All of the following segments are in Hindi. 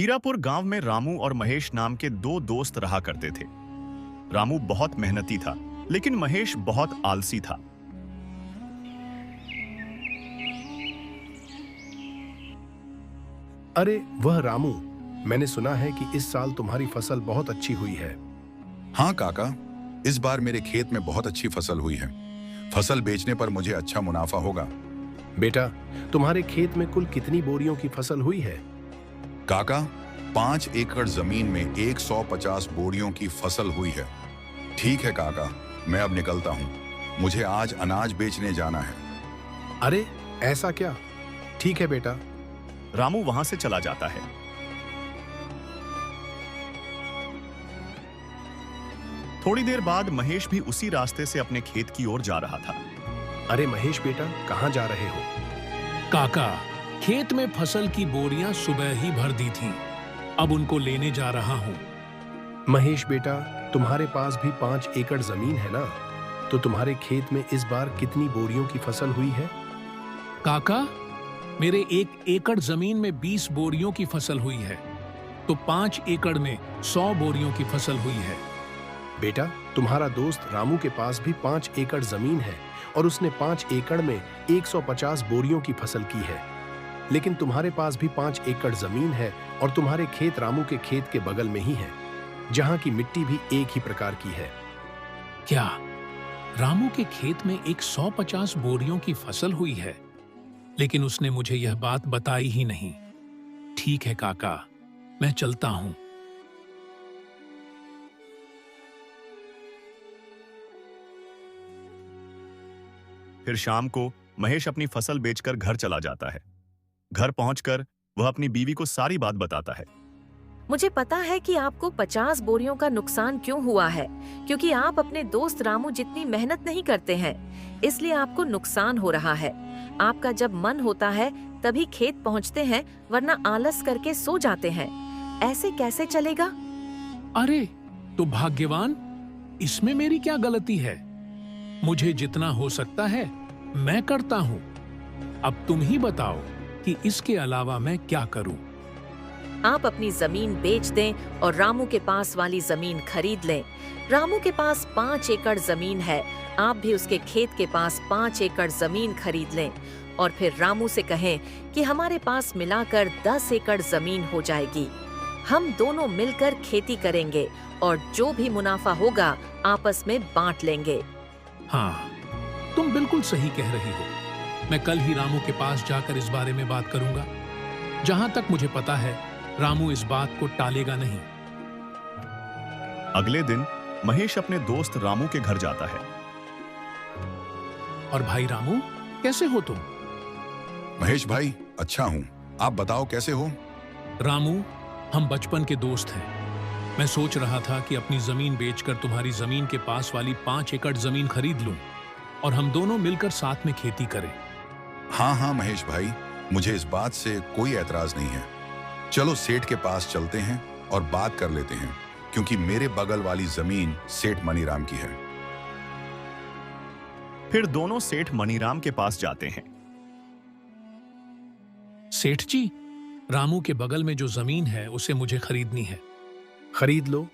हीरापुर गांव में रामू और महेश नाम के दो दोस्त रहा करते थे। रामू बहुत मेहनती था, लेकिन महेश बहुत आलसी था। अरे वह रामू, मैंने सुना है कि इस साल तुम्हारी फसल बहुत अच्छी हुई है। हाँ काका, इस बार मेरे खेत में बहुत अच्छी फसल हुई है। फसल बेचने पर मुझे अच्छा मुनाफा होगा। बेटा, तुम्हारे खेत में कुल कितनी बोरियों की फसल हुई है? काका, 5 एकड़ जमीन में 150 बोरियों की फसल हुई है। ठीक है काका, मैं अब निकलता हूँ। मुझे आज अनाज बेचने जाना है। अरे ऐसा क्या? ठीक है बेटा। रामू वहां से चला जाता है। थोड़ी देर बाद महेश भी उसी रास्ते से अपने खेत की ओर जा रहा था। अरे महेश बेटा, कहाँ जा रहे हो? काका, खेत में फसल की बोरियां सुबह ही भर दी थीं। अब उनको लेने जा रहा हूँ। महेश बेटा, तुम्हारे पास भी 5 एकड़ जमीन है ना? तो तुम्हारे खेत में इस बार कितनी बोरियों की फसल हुई है? काका, मेरे 1 एकड़ जमीन में 20 बोरियों की फसल हुई है, तो 5 एकड़ में 100 बोरियों की फसल हुई है। बेटा, तुम्हारा दोस्त रामू के पास भी 5 एकड़ जमीन है और उसने 5 एकड़ में 150 बोरियों की फसल की है। लेकिन तुम्हारे पास भी 5 एकड़ जमीन है और तुम्हारे खेत रामू के खेत के बगल में ही है, जहां की मिट्टी भी एक ही प्रकार की है। क्या रामू के खेत में 150 बोरियों की फसल हुई है? लेकिन उसने मुझे यह बात बताई ही नहीं। ठीक है काका, मैं चलता हूं। फिर शाम को महेश अपनी फसल बेचकर घर चला जाता है। घर पहुंचकर वह अपनी बीवी को सारी बात बताता है। मुझे पता है कि आपको 50 बोरियों का नुकसान क्यों हुआ है, क्योंकि आप अपने दोस्त रामू जितनी मेहनत नहीं करते हैं, इसलिए आपको नुकसान हो रहा है। आपका जब मन होता है तभी खेत पहुंचते हैं, वरना आलस करके सो जाते हैं। ऐसे कैसे चलेगा? अरे तो भाग्यवान, इसमें मेरी क्या गलती है? मुझे जितना हो सकता है मैं करता हूँ। अब तुम ही बताओ कि इसके अलावा मैं क्या करूँ? आप अपनी जमीन बेच दें और रामू के पास वाली जमीन खरीद लें। रामू के पास 5 एकड़ जमीन है, आप भी उसके खेत के पास 5 एकड़ जमीन खरीद लें और फिर रामू से कहें कि हमारे पास मिलाकर 10 एकड़ जमीन हो जाएगी। हम दोनों मिलकर खेती करेंगे और जो भी मुनाफा होगा आपस में बांट लेंगे। हाँ, तुम बिल्कुल सही कह रही हो। मैं कल ही रामू के पास जाकर इस बारे में बात करूंगा। जहां तक मुझे पता है, रामू इस बात को टालेगा नहीं। अगले दिन महेश अपने दोस्त रामू के घर जाता है। और भाई रामू, कैसे हो तुम? महेश भाई, अच्छा हूँ। आप बताओ कैसे हो? रामू, हम बचपन के दोस्त हैं। मैं सोच रहा था कि अपनी जमीन बेचकर तुम्हारी जमीन के पास वाली 5 एकड़ जमीन खरीद लूं और हम दोनों मिलकर साथ में खेती करें। हाँ हाँ महेश भाई, मुझे इस बात से कोई एतराज नहीं है। चलो सेठ के पास चलते हैं और बात कर लेते हैं, क्योंकि मेरे बगल वाली जमीन सेठ मनीराम की है। फिर दोनों सेठ मनीराम के पास जाते हैं। सेठ जी, रामू के बगल में जो जमीन है उसे मुझे खरीदनी है। खरीद लो,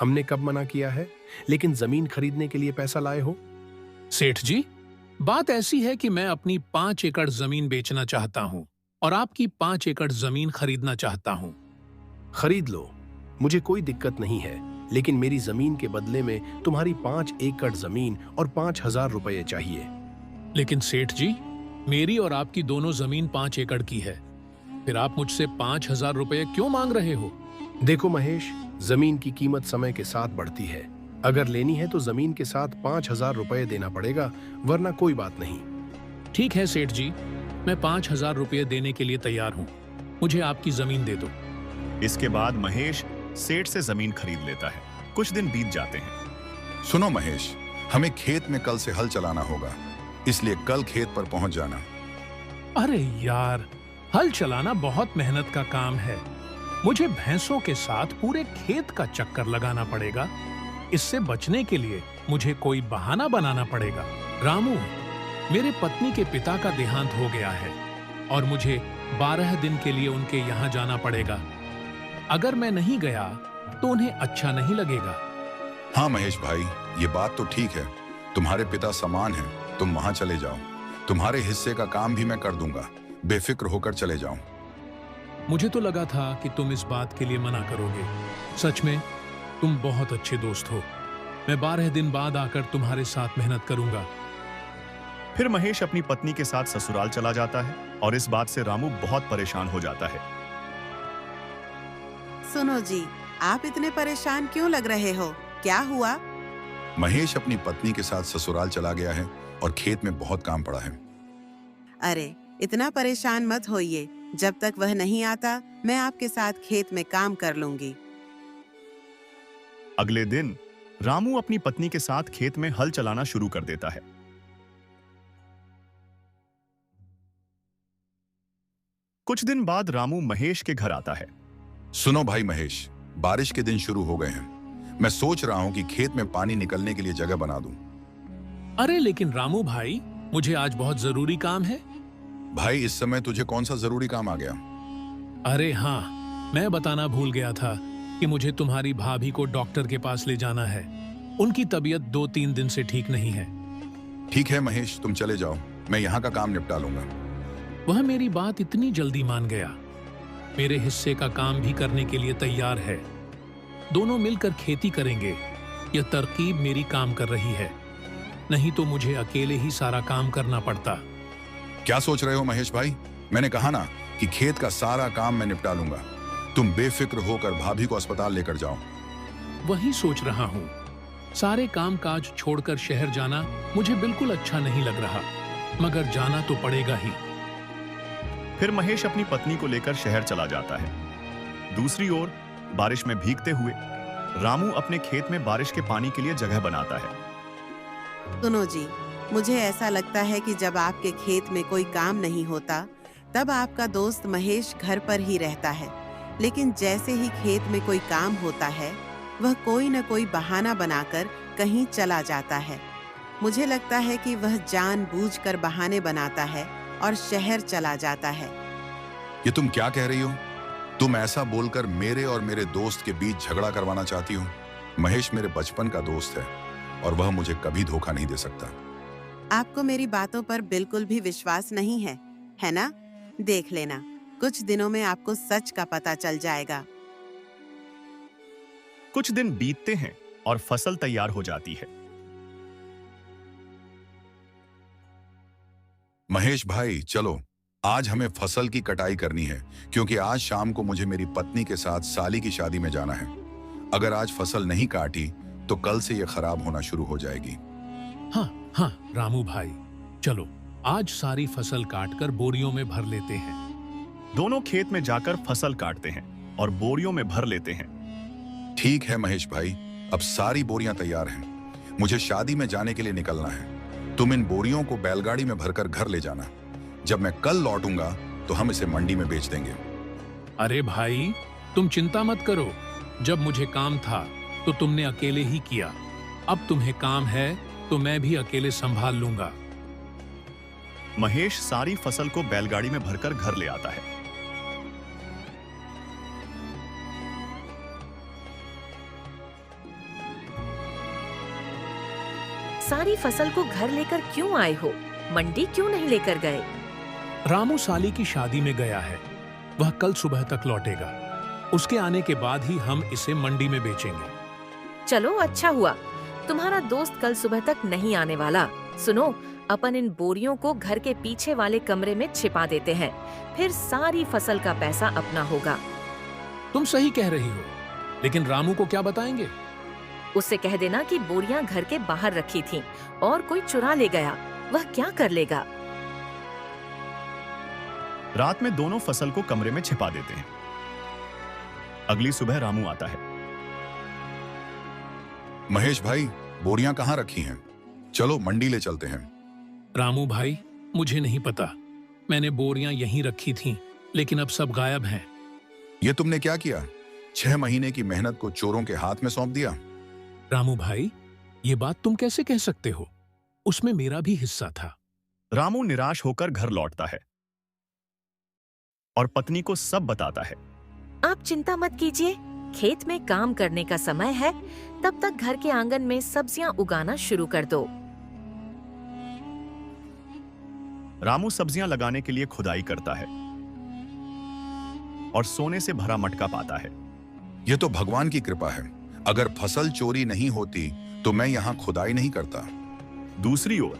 हमने कब मना किया है? लेकिन जमीन खरीदने के लिए पैसा लाए हो? सेठ जी, बात ऐसी है कि मैं अपनी 5 एकड़ जमीन बेचना चाहता हूँ और आपकी 5 एकड़ जमीन खरीदना चाहता हूँ। खरीद लो, मुझे कोई दिक्कत नहीं है, लेकिन मेरी जमीन के बदले में तुम्हारी 5 एकड़ जमीन और 5,000 रुपये चाहिए। लेकिन सेठ जी, मेरी और आपकी दोनों जमीन 5 एकड़ की है, फिर आप मुझसे 5,000 रुपये क्यों मांग रहे हो? देखो महेश, जमीन की कीमत समय के साथ बढ़ती है। अगर लेनी है तो जमीन के साथ 5,000 रुपये देना पड़ेगा, वरना कोई बात नहीं। ठीक है सेठ जी, मैं 5,000 रुपये देने के लिए तैयार हूँ। मुझे आपकी जमीन दे दो। इसके बाद महेश सेठ से जमीन खरीद लेता है। कुछ दिन बीत जाते हैं। सुनो महेश, हमें खेत में कल से हल चलाना होगा, इसलिए कल खेत पर पहुंच जाना। अरे यार, हल चलाना बहुत मेहनत का काम है। मुझे भैंसों के साथ पूरे खेत का चक्कर लगाना पड़ेगा। इससे बचने के लिए मुझे कोई बहाना बनाना पड़ेगा। रामू, मेरे पत्नी के पिता का देहांत हो गया है और मुझे 12 दिन के लिए उनके यहाँ जाना पड़ेगा। अगर मैं नहीं गया तो उन्हें अच्छा नहीं लगेगा। हाँ महेश भाई, ये बात तो ठीक है। तुम्हारे पिता समान हैं, तुम वहां चले जाओ। तुम्हारे हिस्से का काम भी मैं कर दूंगा, बेफिक्र होकर चले जाओ। मुझे तो लगा था कि तुम इस बात के लिए मना करोगे। सच में तुम बहुत अच्छे दोस्त हो। मैं 12 दिन बाद आकर तुम्हारे साथ मेहनत करूंगा। फिर महेश अपनी पत्नी के साथ ससुराल चला जाता है और इस बात से रामू बहुत परेशान हो जाता है। सुनो जी, आप इतने परेशान क्यों लग रहे हो? क्या हुआ? महेश अपनी पत्नी के साथ ससुराल चला गया है और खेत में बहुत काम पड़ा है। अरे, इतना परेशान मत होइए। जब तक वह नहीं आता, मैं आपके साथ खेत में काम कर लूंगी। अगले दिन रामू अपनी पत्नी के साथ खेत में हल चलाना शुरू कर देता है। कुछ दिन बाद रामू महेश के घर आता है। सुनो भाई महेश, बारिश के दिन शुरू हो गए हैं। मैं सोच रहा हूँ कि खेत में पानी निकलने के लिए जगह बना दूं। अरे लेकिन रामू भाई, मुझे आज बहुत जरूरी काम है। भाई, इस समय तुझे कौन सा जरूरी काम आ गया? अरे हाँ, मैं बताना भूल गया था कि मुझे तुम्हारी भाभी को डॉक्टर के पास ले जाना है। उनकी तबीयत 2-3 दिन से ठीक नहीं है। ठीक है महेश, तुम चले जाओ, मैं यहाँ का काम निपटा लूंगा। वह मेरी बात इतनी जल्दी मान गया। मेरे हिस्से का काम भी करने के लिए तैयार है। दोनों मिलकर खेती करेंगे। यह तरकीब मेरी काम कर रही है, नहीं तो मुझे अकेले ही सारा काम करना पड़ता। क्या सोच रहे हो महेश भाई? मैंने कहा ना कि खेत का सारा काम मैं निपटा लूंगा। तुम बेफिक्र होकर भाभी को अस्पताल लेकर जाओ। वही सोच रहा हूँ। सारे काम काज छोड़कर शहर जाना मुझे बिल्कुल अच्छा नहीं लग रहा, मगर जाना तो पड़ेगा ही। फिर महेश अपनी पत्नी को लेकर शहर चला जाता है। दूसरी ओर बारिश में भीगते हुए रामू अपने खेत में बारिश के पानी के लिए जगह बनाता है। सुनो जी, मुझे ऐसा लगता है कि जब आपके खेत में कोई काम नहीं होता, तब आपका दोस्त महेश घर पर ही रहता है। लेकिन जैसे ही खेत में कोई काम होता है, वह कोई न कोई बहाना बनाकर कहीं चला जाता है। मुझे लगता है कि वह जानबूझकर बहाने बनाता है और शहर चला जाता है। ये तुम क्या कह रही हो? तुम ऐसा बोलकर मेरे और मेरे दोस्त के बीच झगड़ा करवाना चाहती हो? महेश मेरे बचपन का दोस्त है और वह मुझे कभी धोखा नहीं दे सकता। आपको मेरी बातों पर बिल्कुल भी विश्वास नहीं है ना? देख लेना, कुछ दिनों में आपको सच का पता चल जाएगा। कुछ दिन बीतते हैं और फसल तैयार हो जाती है। महेश भाई, चलो, आज हमें फसल की कटाई करनी है, क्योंकि आज शाम को मुझे मेरी पत्नी के साथ साली की शादी में जाना है। अगर आज फसल नहीं काटी तो कल से यह खराब होना शुरू हो जाएगी। हाँ रामू भाई, चलो आज सारी फसल काटकर बोरियों में भर लेते हैं। दोनों खेत में जाकर फसल काटते हैं और बोरियों में भर लेते हैं। ठीक है महेश भाई, अब सारी बोरियां तैयार हैं। मुझे शादी में जाने के लिए निकलना है। तुम इन बोरियों को बैलगाड़ी में भरकर घर ले जाना। जब मैं कल लौटूंगा तो हम इसे मंडी में बेच देंगे। अरे भाई, तुम चिंता मत करो। जब मुझे काम था तो तुमने अकेले ही किया। अब तुम्हें काम है तो मैं भी अकेले संभाल लूंगा। महेश सारी फसल को बैलगाड़ी में भरकर घर ले आता है। सारी फसल को घर लेकर क्यों आए हो? मंडी क्यों नहीं लेकर गए? रामू साली की शादी में गया है। वह कल सुबह तक लौटेगा। उसके आने के बाद ही हम इसे मंडी में बेचेंगे। चलो, अच्छा हुआ। तुम्हारा दोस्त कल सुबह तक नहीं आने वाला। सुनो, अपन इन बोरियों को घर के पीछे वाले कमरे में छिपा देते हैं। फिर सारी फसल का पैसा अपना होगा। तुम सही कह रही हो, लेकिन रामू को क्या बताएंगे? उससे कह देना कि बोरियां घर के बाहर रखी थीं और कोई चुरा ले गया। वह क्या कर लेगा? रात में दोनों फसल को कमरे में छिपा देते हैं। अगली सुबह रामू आता है। महेश भाई, बोरियां कहाँ रखी हैं? चलो मंडी ले चलते हैं। रामू भाई, मुझे नहीं पता। मैंने बोरियां यहीं रखी थीं, लेकिन अब सब गायब हैं। ये तुमने क्या किया? 6 महीने की मेहनत को चोरों के हाथ में सौंप दिया? रामू भाई, ये बात तुम कैसे कह सकते हो? उसमें मेरा भी हिस्सा था। रामू निराश होकर घर लौटता है और पत्नी को सब बताता है। आप चिंता मत कीजिए, खेत में काम करने का समय है, तब तक घर के आंगन में सब्जियां उगाना शुरू कर दो। रामू सब्जियां लगाने के लिए खुदाई करता है और सोने से भरा मटका पाता है। यह तो भगवान की कृपा है। अगर फसल चोरी नहीं होती तो मैं यहाँ खुदाई नहीं करता। दूसरी ओर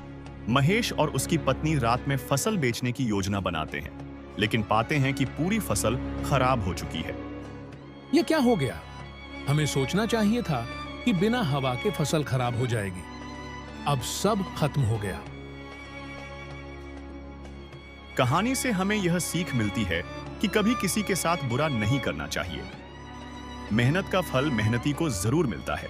महेश और उसकी पत्नी रात में फसल बेचने की योजना बनाते हैं, लेकिन पाते हैं कि पूरी फसल खराब हो चुकी है। ये क्या हो गया? हमें सोचना चाहिए था कि बिना हवा के फसल खराब हो जाएगी। अब सब खत्म हो गया। कहानी से हमें यह सीख मिलती है कि कभी किसी के साथ बुरा नहीं करना चाहिए। मेहनत का फल मेहनती को जरूर मिलता है।